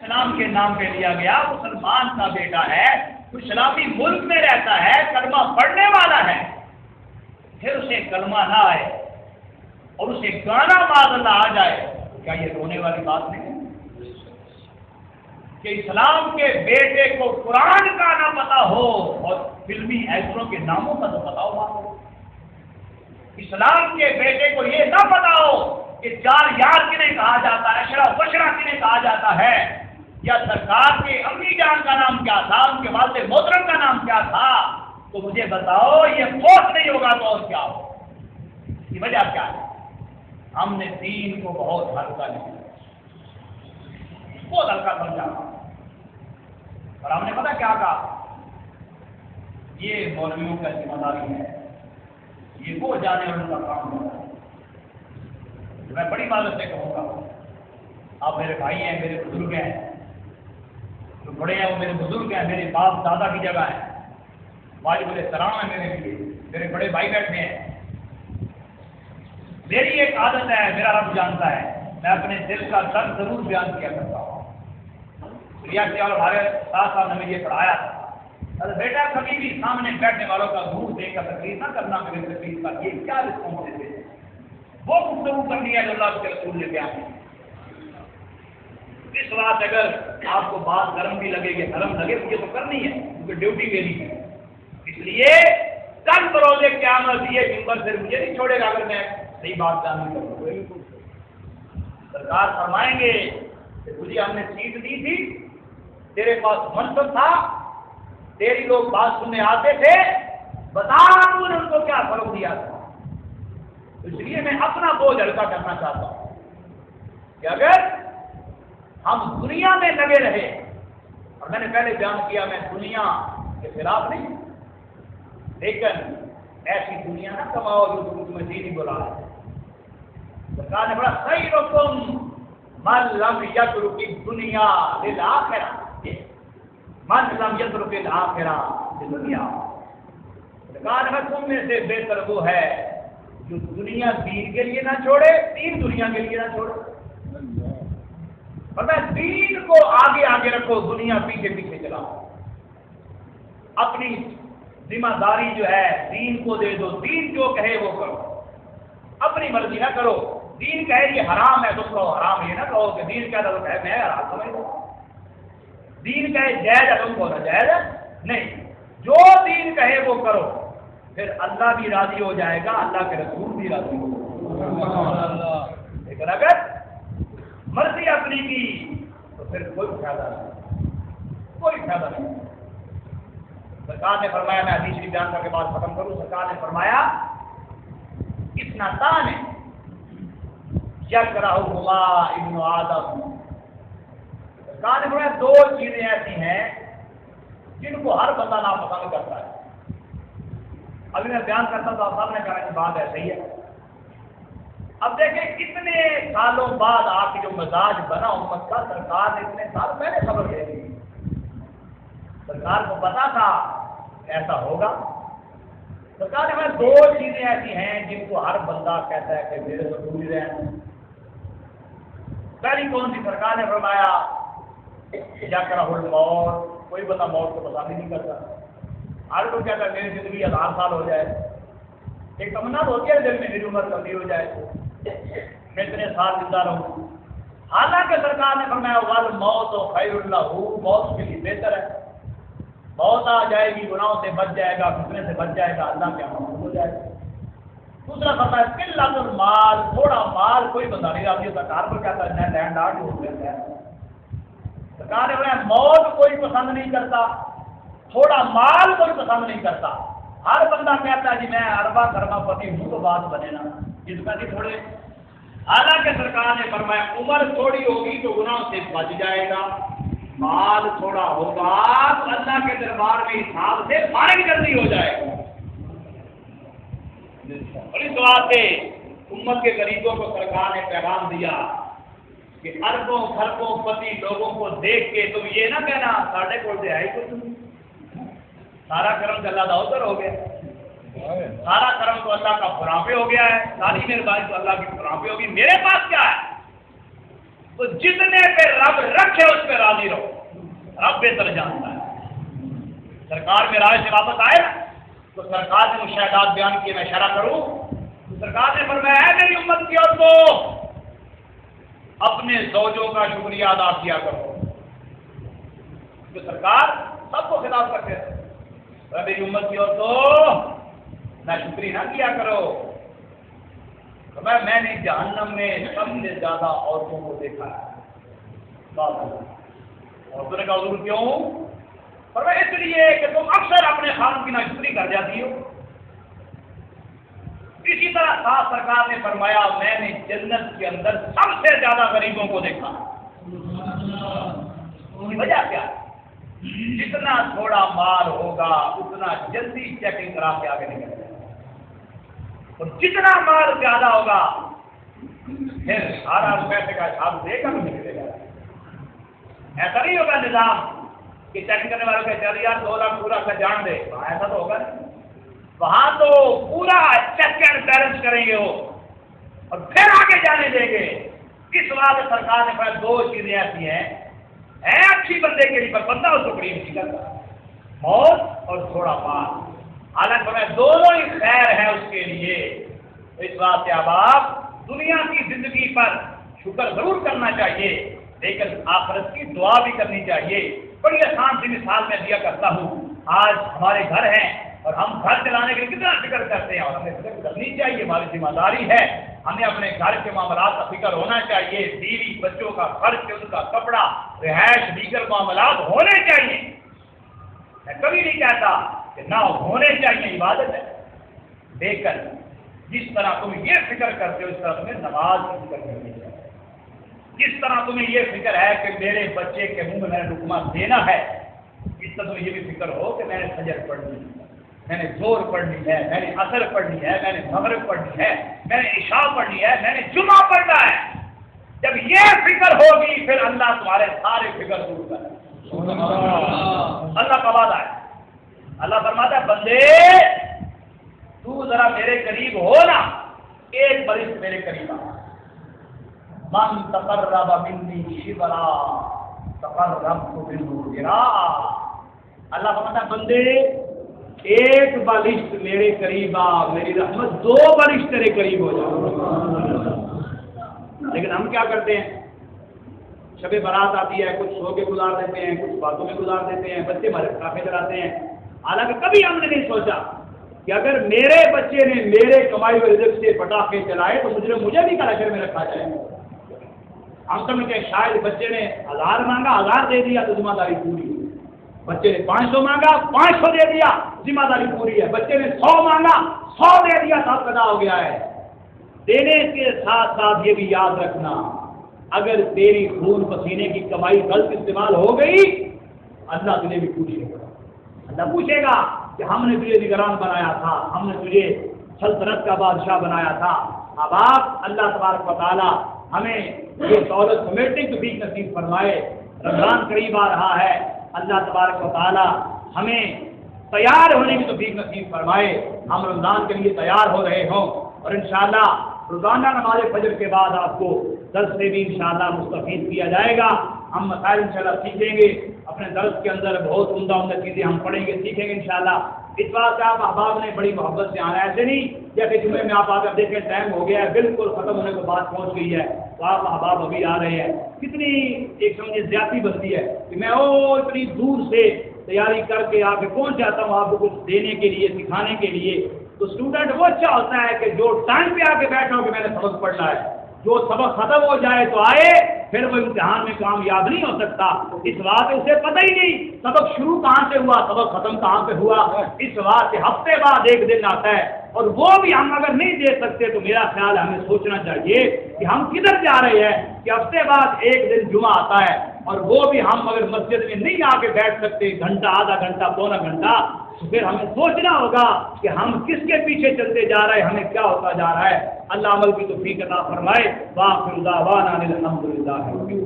اسلام کے نام پہ لیا گیا، مسلمان کا بیٹا ہے، اسلامی ملک میں رہتا ہے، کلمہ پڑھنے والا ہے، پھر اسے کلمہ نہ آئے اور اسے گانا معاذ اللہ آ جائے، کیا یہ رونے والی بات نہیں ہے؟ کہ اسلام کے بیٹے کو قرآن کا نہ پتا ہو اور فلمی ایکٹروں کے ناموں کا تو پتا ہو، اسلام کے بیٹے کو یہ نہ پتا ہو کہ چار یار کنہیں کہا جاتا ہے، اشرا بشرا کنہیں کہا جاتا ہے، یا سرکار کے امی جان کا نام کیا تھا، ان کے والد محترم کا نام کیا تھا، تو مجھے بتاؤ یہ خوف نہیں ہوگا تو اور کیا ہو؟ اس کی وجہ کیا ہے؟ ہم نے دین کو بہت ہلکا لیا، بہت ہلکا سمجھا، اور ہم نے پتا کیا کہا، یہ مولویوں کا ذمہ داری ہے، یہ وہ جانے والوں کا کام ہے۔ میں بڑی معذرت سے کہوں گا، آپ میرے بھائی ہیں، میرے بزرگ ہیں، جو بڑے ہیں وہ میرے بزرگ ہیں، میرے باپ دادا کی جگہ ہے، واجب الاحترام ہے میرے لیے، میرے بڑے بھائی بیٹھے ہیں۔ میری ایک عادت ہے، میرا رب جانتا ہے، میں اپنے دل کا درد ضرور بیان کیا کرتا ہوں۔ اور ہمارے ساتھ نے مجھے یہ پڑھایا تھا، ارے بیٹا کبھی بھی سامنے بیٹھنے والوں کا منہ دیکھ کر تقریر نہ کرنا، میرے تقریر کا یہ کیا رسپانس دیتے ہیں، وہ گفتگو کرنی ہے جو اللہ کے رسول نے بیان کی۔ اس بات اگر آپ کو بات گرم بھی لگے گی، نرم لگے، مجھے تو کرنی ہے کیونکہ ڈیوٹی میری ہے۔ اس لیے کل بروز قیامت یہ ممبر پھر مجھے نہیں چھوڑے گا اگر میں صحیح بات جاننے کروں۔ سرکار فرمائیں گے کہ تجھے ہم نے سیٹ دی تھی، تیرے پاس منصب تھا، تیری لوگ بات سننے آتے تھے، بتا تو نے ان کو کیا فرق دیا تھا۔ اس لیے میں اپنا بوجھ ہلکا کرنا چاہتا ہوں کہ اگر ہم دنیا میں لگے رہے، اور میں نے پہلے بیان کیا میں دنیا کے خلاف نہیں، لیکن ایسی دنیا نہ کماؤ جو تمہیں دین ہی بلا رہے۔ سرکار نے بڑا صحیح رقم من لم یترک الدنیا للآخرہ، من لم یترک الآخرہ للدنیا۔ سرکار نے تم میں سے بہتر وہ ہے جو دنیا دین کے لیے نہ چھوڑے، دین دنیا کے لیے نہ چھوڑے۔ اور دین کو آگے آگے رکھو، دنیا پیچھے پیچھے چلاؤ۔ اپنی ذمہ داری جو ہے دین کو دے دو، دین جو کہے وہ کرو، اپنی مرضی نہ کرو۔ دین کہے یہ حرام ہے تم کہو حرام، یہ نہ کہو کہ دین کہتا تو کہے میں حرام سمجھ لو۔ دین کہے جائز ہے تم کو ناجائز ہے، نہیں، جو دین کہے وہ کرو، پھر اللہ بھی راضی ہو جائے گا، اللہ کے رسول بھی راضی ہو جائے گا۔ لیکن اگر مرضی اپنی کی تو پھر کوئی فائدہ نہیں، کوئی فائدہ نہیں۔ سرکار نے فرمایا، میں حدیث شریف بیان کر کے بات ختم کروں، سرکار نے فرمایا اثنتان یکرہہما ابن آدم۔ سرکار نے فرمایا دو چیزیں ایسی ہیں جن کو ہر بندہ ناپسند کرتا ہے۔ ابھی میں بیان کرتا تو آپ سب نے کہا کہ بات ایسے ہی ہے۔ اب دیکھیں کتنے سالوں بعد آپ کی جو مزاج بنا امت کا، سرکار نے اتنے سال پہلے خبر دے دی، سرکار کو پتا تھا ایسا ہوگا۔ سرکار نے فرمایا دو چیزیں ایسی ہیں جن کو ہر بندہ کہتا ہے کہ میرے سے دور رہیں۔ پہلی کون سی؟ سرکار نے فرمایا یکرہ الموت، کوئی بندہ موت کو پسند ہی نہیں کرتا۔ ہر کوئی کہتا ہے میری زندگی 1000 سال ہو جائے، ایک تمنا ہوتی ہے دل میں میری عمر لمبی ہو جائے، میں اتنے سال زندہ رہوں۔ حالانکہ سرکار نے فرمایا والموت خیر لہ، موت کے لیے بہتر ہے، موت آ جائے گی، گناہوں سے بچ جائے گا، فتنے سے بچ جائے گا، اللہ کے محبوب ہو جائے گا۔ دوسرا فرمایا قلت المال، تھوڑا مال کوئی بندہ نہیں راضی ہوتا، کار پر کہتا ہے نہ لینڈ آرٹ ہو گیا ہے۔ سرکار نے فرمایا موت کوئی پسند نہیں کرتا، تھوڑا مال کوئی پسند نہیں کرتا۔ ہر بندہ کہتا ہے جی میں اربا کرما پتی ہوں تو بات بنے نا، جس کا نہیں تھوڑے۔ حالانکہ سرکار نے فرمایا عمر تھوڑی ہوگی تو گناہ سے بچ جائے گا، مال تھوڑا ہوگا تو اللہ کے دربار میں حساب سے فارغ جلدی ہو جائے گا۔ اور اس بات سے امت کے غریبوں کو سرکار نے پیغام دیا کہ اربوں خربوں پتی لوگوں کو دیکھ کے تم یہ نہ کہنا ساڑھے کو سے ہے کچھ، سارا کرم اللہ کا ادھر ہو گیا، سارا کرم تو اللہ کا فراں پہ ہو گیا ہے، ساری مہربانی تو اللہ کی فراں پہ ہوگی، میرے پاس کیا ہے؟ تو جتنے پہ رب رکھے اس پہ راضی رہو، رب بہتر جانتا ہے۔ سرکار میں رائے سے واپس آئے نا تو سرکار نے مشاہدات بیان کیے، میں اشارہ کروں تو سرکار نے فرمایا ہے میری امت کی عورتوں اپنے زوجوں کا شکریہ ادا کیا کرو۔ جو سرکار سب کو خطاب کرتے تھے، میری امت کی عورتوں نہ شکریہ نہ کیا کرو۔ میں نے جہنم میں سب سے زیادہ عورتوں کو دیکھا ہے۔ عورتوں نے کہا حضور کیوں؟ فرمایا اس لیے کہ تم اکثر اپنے خاوند کی ناشکری کر جاتی ہو۔ اسی طرح صاحب سرکار نے فرمایا میں نے جنت کے اندر سب سے زیادہ غریبوں کو دیکھا۔ وجہ کیا؟ جتنا تھوڑا مال ہوگا اتنا جلدی چیکنگ کرا کے آگے نکل جائے، اور جتنا مال زیادہ ہوگا پھر سارا پیسے کا حساب دے کر نکلے گا۔ ایسا نہیں ہوگا نظام کہ چیکنگ کرنے والوں کے چل یار 2 لاکھ پورا کا جان دے، ایسا تو ہوگا نہیں۔ وہاں تو پورا چیک اینڈ بیلنس کریں گے وہ اور پھر آگے جانے دیں گے۔ اس بات سرکار نے کہا 2 چیزیں ایسی ہیں اچھی بندے کے لیے، پر بندہ اس کو بڑی نہیں کرتا، موت اور تھوڑا مال۔ حالانکہ میں دونوں ہی خیر ہے اس کے لیے۔ اس بات سے آپ دنیا کی زندگی پر شکر ضرور کرنا چاہیے، لیکن آخرت کی دعا بھی کرنی چاہیے۔ بڑی آسان سی مثال میں دیا کرتا ہوں، آج ہمارے گھر ہیں اور ہم گھر چلانے کے لیے کتنا فکر کرتے ہیں، اور ہمیں فکر کرنی چاہیے، ہماری ذمہ داری ہے، ہمیں اپنے گھر کے معاملات کا فکر ہونا چاہیے، بیوی بچوں کا خرچ، ان کا کپڑا، رہائش، دیگر معاملات ہونے چاہیے۔ میں کبھی نہیں کہتا کہ نہ ہونے چاہیے، عبادت ہے، لیکن جس طرح تم یہ فکر کرتے ہو اس طرح تمہیں نماز کی فکر کرنی چاہیے۔ جس طرح تمہیں یہ فکر ہے کہ میرے بچے کے منہ میں میں نے لقمہ دینا ہے، اس طرح تمہیں یہ بھی فکر ہو کہ میں نے فجر پڑھنی ہے، میں نے زور پڑھنی ہے، میں نے عصر پڑھنی ہے، میں نے مغرب پڑھنی ہے، میں نے عشاء پڑھنی ہے، میں نے جمعہ پڑھنا ہے۔ جب یہ فکر ہوگی پھر اللہ تمہارے سارے فکر دور کرے۔ اللہ کا وعدہ ہے، اللہ فرماتا ہے بندے تو ذرا میرے قریب ہو نا، 1 برس میرے قریب آ، من تقرب منی شبرا تقربت منہ ذراعا۔ اللہ فرماتا ہے بندے 1 بالشت میرے قریب آ، میری رحمت 2 بالشت تیرے قریب ہو جائے۔ لیکن ہم کیا کرتے ہیں؟ شب برات آتی ہے، کچھ سو کے گزار دیتے ہیں، کچھ باتوں میں گزار دیتے ہیں، بچے ہمارے پٹاخے چلاتے ہیں۔ حالانکہ کبھی ہم نے نہیں سوچا کہ اگر میرے بچے نے میرے کمائی ہوئے رزق سے پٹاخے چلائے تو مجھے بھی کلاشر میں رکھا جائے۔ ہم سمجھتے ہیں شاید بچے نے 1000 مانگا 1000 دے دیا تو ذمہ داری پوری، بچے نے 500 مانگا 500 دے دیا ذمہ داری پوری ہے، بچے نے 100 مانگا 100 دے دیا سب ادا ہو گیا ہے۔ دینے کے ساتھ ساتھ یہ بھی یاد رکھنا اگر تیری خون پسینے کی کمائی غلط استعمال ہو گئی اللہ تجھے بھی پوچھے گا۔ اللہ پوچھے گا کہ ہم نے تجھے نگران بنایا تھا، ہم نے تجھے سلطنت کا بادشاہ بنایا تھا۔ اب آپ اللہ تبارک و تعالی ہمیں یہ دولت سمیٹنے کی توفیق نصیب فرمائے۔ رمضان قریب آ رہا ہے، اللہ تبارک و تعالی ہمیں تیار ہونے کی توفیق نصیب فرمائے، ہم رمضان کے لیے تیار ہو رہے ہوں، اور انشاءاللہ روزانہ نماز فجر کے بعد آپ کو درس سے بھی انشاءاللہ مستفید کیا جائے گا۔ ہم مسائل انشاءاللہ سیکھیں گے، اپنے درس کے اندر بہت عمدہ چیزیں ہم پڑھیں گے، سیکھیں گے انشاءاللہ۔ اس بات سے آپ احباب نے بڑی محبت سے آنا ہے، ایسے نہیں جیسے جمعے میں آپ آ کر دیکھیں ٹائم ہو گیا ہے، بالکل ختم ہونے کو بات پہنچ گئی ہے تو آپ احباب ابھی آ رہے ہیں۔ کتنی ایک سمجھے زیادتی بنتی ہے کہ میں اتنی دور سے تیاری کر کے آ کے پہنچ جاتا ہوں آپ کو کچھ دینے کے لیے، سکھانے کے لیے۔ تو اسٹوڈنٹ وہ اچھا ہوتا ہے کہ جو ٹائم پہ آ کے بیٹھا ہو کہ میں نے سبق پڑھنا ہے، جو سبق ختم ہو جائے تو آئے، پھر وہ امتحان میں کامیاب نہیں ہو سکتا۔ اس بات اسے پتہ ہی نہیں سبق شروع کہاں سے ہوا، سبق ختم کہاں پہ ہوا۔ اس بات سے ہفتے بعد 1 دن آتا ہے، اور وہ بھی ہم اگر نہیں دے سکتے تو میرا خیال ہے ہمیں سوچنا چاہیے کہ ہم کدھر جا رہے ہیں کہ ہفتے بعد 1 دن جمعہ آتا ہے اور وہ بھی ہم اگر مسجد میں نہیں آ کے بیٹھ سکتے گھنٹہ، آدھا گھنٹہ، پونا گھنٹہ، تو پھر ہمیں سوچنا ہوگا کہ ہم کس کے پیچھے چلتے جا رہے ہیں، ہمیں کیا ہوتا جا رہا ہے۔ اللہ عمل کی توفیق عطا فرمائے۔ وآخر دعوانا ان الحمد للہ رب العالمین۔